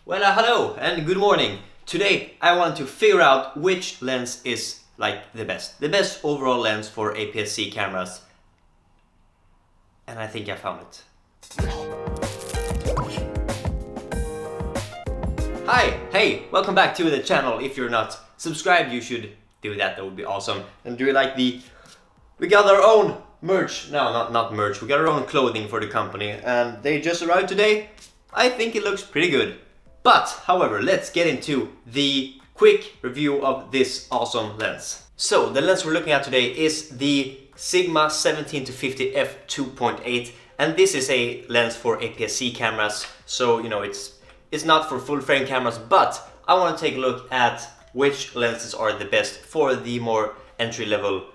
Hello and good morning. Today I want to figure out which lens is like the best overall lens for APS-C cameras. And I think I found it. Hi, hey, welcome back to the channel. If you're not subscribed, you should do that. That would be awesome. And do you like we got our own merch. No, not merch. We got our own clothing for the company and they just arrived today. I think it looks pretty good. But, however, let's get into the quick review of this awesome lens. So, the lens we're looking at today is the Sigma 17-50 f2.8, and this is a lens for APS-C cameras. So, you know, it's not for full frame cameras, but I want to take a look at which lenses are the best for the more entry-level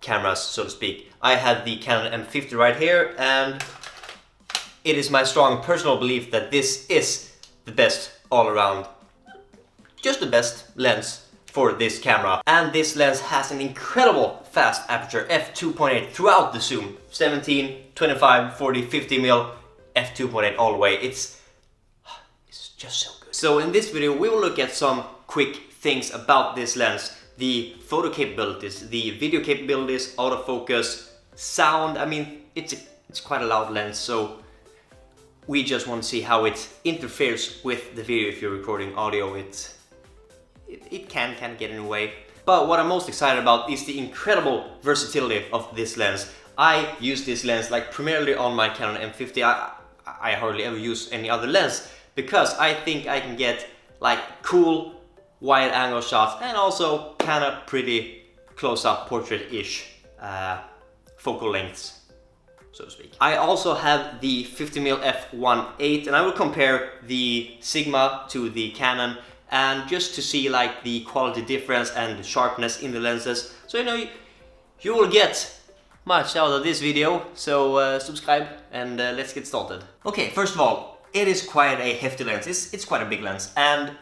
cameras, so to speak. I have the Canon M50 right here, and it is my strong personal belief that this is the best all around, just the best lens for this camera. And this lens has an incredible fast aperture, f2.8 throughout the zoom, 17, 25, 40, 50 mil, f2.8 all the way. It's just so good. So in this video we will look at some quick things about this lens, the photo capabilities, the video capabilities, autofocus, sound. I mean, it's quite a loud lens, so we just want to see how it interferes with the video. If you're recording audio, it can get in the way. But what I'm most excited about is the incredible versatility of this lens. I use this lens like primarily on my Canon M50. I hardly ever use any other lens because I think I can get like cool wide angle shots and also kind of pretty close-up portrait-ish focal lengths, so to speak. I also have the 50mm f1.8 and I will compare the Sigma to the Canon and just to see like the quality difference and the sharpness in the lenses. So you know, you will get much out of this video, so subscribe and let's get started. Okay, first of all, it is quite a hefty lens. It's quite a big lens, and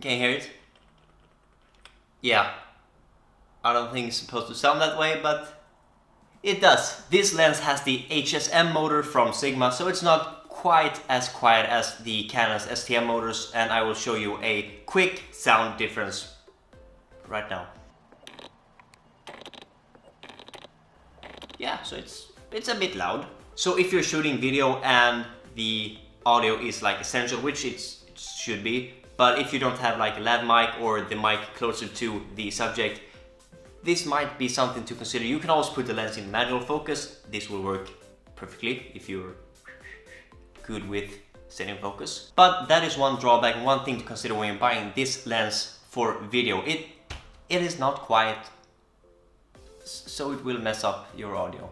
can you hear it? Yeah, I don't think it's supposed to sound that way, but it does. This lens has the HSM motor from Sigma, so it's not quite as quiet as the Canon's STM motors, and I will show you a quick sound difference right now. Yeah, so it's a bit loud. So if you're shooting video and the audio is like essential, which it should be, but if you don't have like a lav mic or the mic closer to the subject, this might be something to consider. You can always put the lens in manual focus. This will work perfectly if you're good with setting focus. But that is one drawback and one thing to consider when you're buying this lens for video. It is not quiet, so it will mess up your audio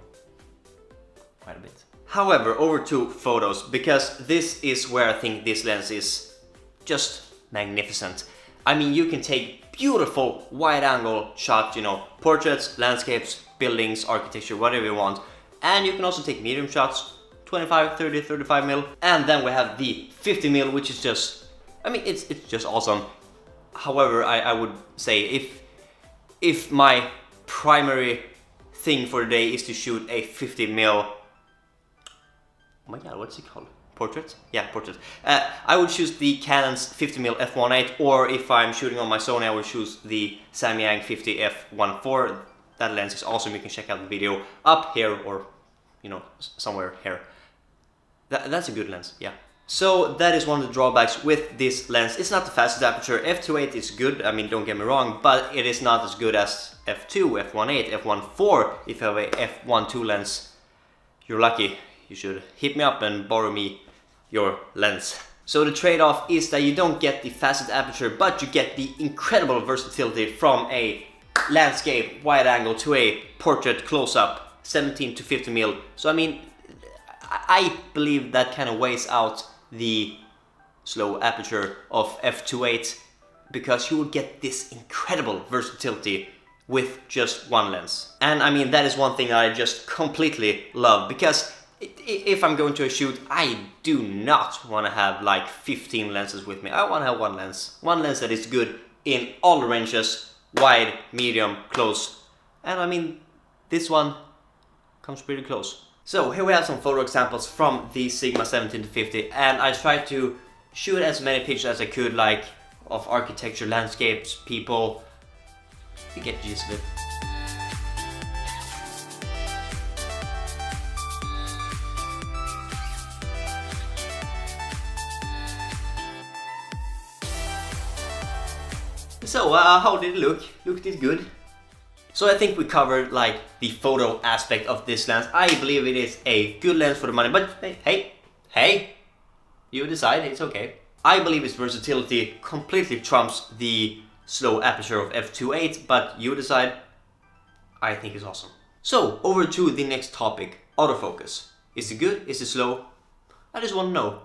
quite a bit. However, over to photos, because this is where I think this lens is just magnificent. I mean, you can take beautiful wide angle shots, you know, portraits, landscapes, buildings, architecture, whatever you want. And you can also take medium shots, 25, 30, 35 mil. And then we have the 50 mil, which is just, I mean, it's just awesome. However, I would say if my primary thing for the day is to shoot a 50 mil, oh my god, what's it called? Portrait? Yeah, portrait. I would choose the Canon's 50mm f1.8, or if I'm shooting on my Sony, I would choose the Samyang 50 f1.4. That lens is awesome. You can check out the video up here, or you know, somewhere here. That's a good lens, yeah. So that is one of the drawbacks with this lens. It's not the fastest aperture. f2.8 is good, I mean, don't get me wrong, but it is not as good as f2, f1.8, f1.4. If you have a f1.2 lens, you're lucky. You should hit me up and borrow me your lens. So the trade-off is that you don't get the fastest aperture, but you get the incredible versatility from a landscape wide angle to a portrait close-up 17 to 50 mil. So I mean, I believe that kind of weighs out the slow aperture of f2.8 because you will get this incredible versatility with just one lens. And I mean, that is one thing that I just completely love, because if I'm going to a shoot, I do not want to have like 15 lenses with me. I want to have one lens that is good in all the ranges, wide, medium, close. And I mean, this one comes pretty close. So here we have some photo examples from the Sigma 17-50, and I tried to shoot as many pictures as I could, like of architecture, landscapes, people. You get the gist of it. So how did it look? Looked it good? So I think we covered like the photo aspect of this lens. I believe it is a good lens for the money, but hey, you decide, it's okay. I believe its versatility completely trumps the slow aperture of f2.8, but you decide. I think it's awesome. So over to the next topic, autofocus. Is it good? Is it slow? I just want to know.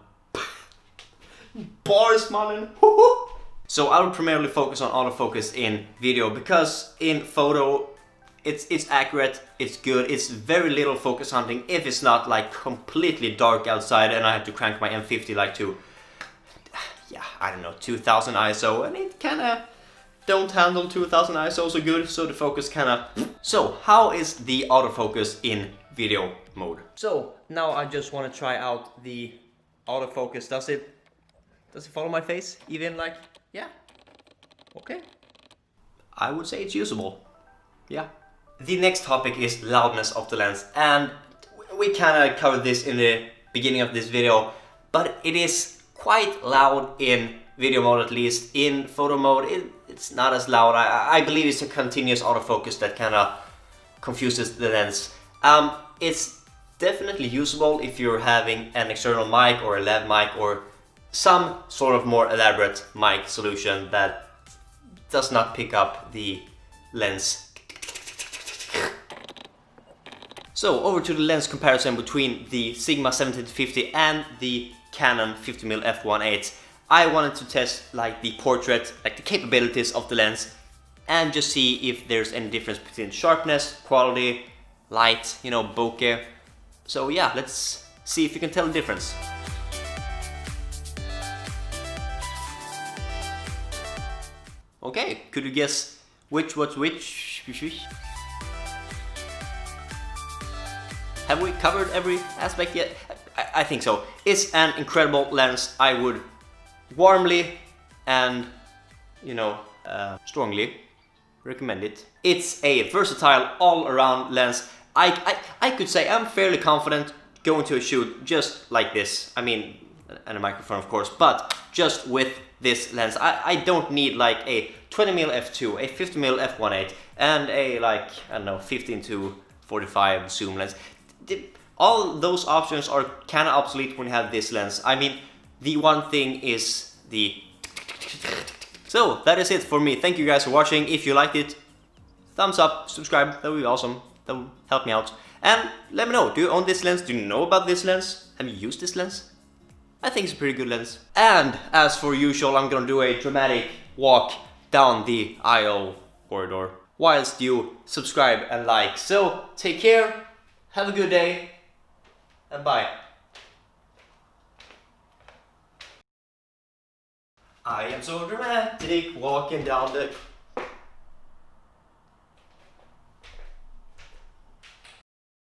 Bars, man. So I will primarily focus on autofocus in video because in photo it's accurate, it's good, it's very little focus hunting if it's not like completely dark outside and I have to crank my M50 like to, yeah, I don't know, 2000 ISO, and it kinda don't handle 2000 ISO so good, so the focus kinda... So how is the autofocus in video mode? So now I just want to try out the autofocus. Does it follow my face? Even like... Yeah, okay. I would say it's usable. Yeah. The next topic is loudness of the lens, and we kind of covered this in the beginning of this video, but it is quite loud in video mode, at least. In photo mode, it's not as loud. I believe it's a continuous autofocus that kind of confuses the lens. It's definitely usable if you're having an external mic or a lav mic or some sort of more elaborate mic solution that does not pick up the lens. So over to the lens comparison between the Sigma 17-50 and the Canon 50mm f1.8. I wanted to test like the portrait, like the capabilities of the lens, and just see if there's any difference between sharpness, quality, light, you know, bokeh. So yeah, let's see if you can tell the difference. Okay, could you guess which was which? Have we covered every aspect yet? I think so. It's an incredible lens. I would warmly and, you know, strongly recommend it. It's a versatile all-around lens. I could say I'm fairly confident going to a shoot just like this. I mean, and a microphone of course, but just with this lens. I don't need like a 20mm f2, a 50mm f1.8, and a like, I don't know, 15 to 45 zoom lens. All those options are kind of obsolete when you have this lens. I mean, the one thing is the... So that is it for me. Thank you guys for watching. If you liked it, thumbs up, subscribe, that would be awesome. That would help me out. And let me know, do you own this lens? Do you know about this lens? Have you used this lens? I think it's a pretty good lens. And as for usual, I'm gonna do a dramatic walk down the aisle corridor whilst you subscribe and like. So take care, have a good day, and bye. I am so dramatic walking down the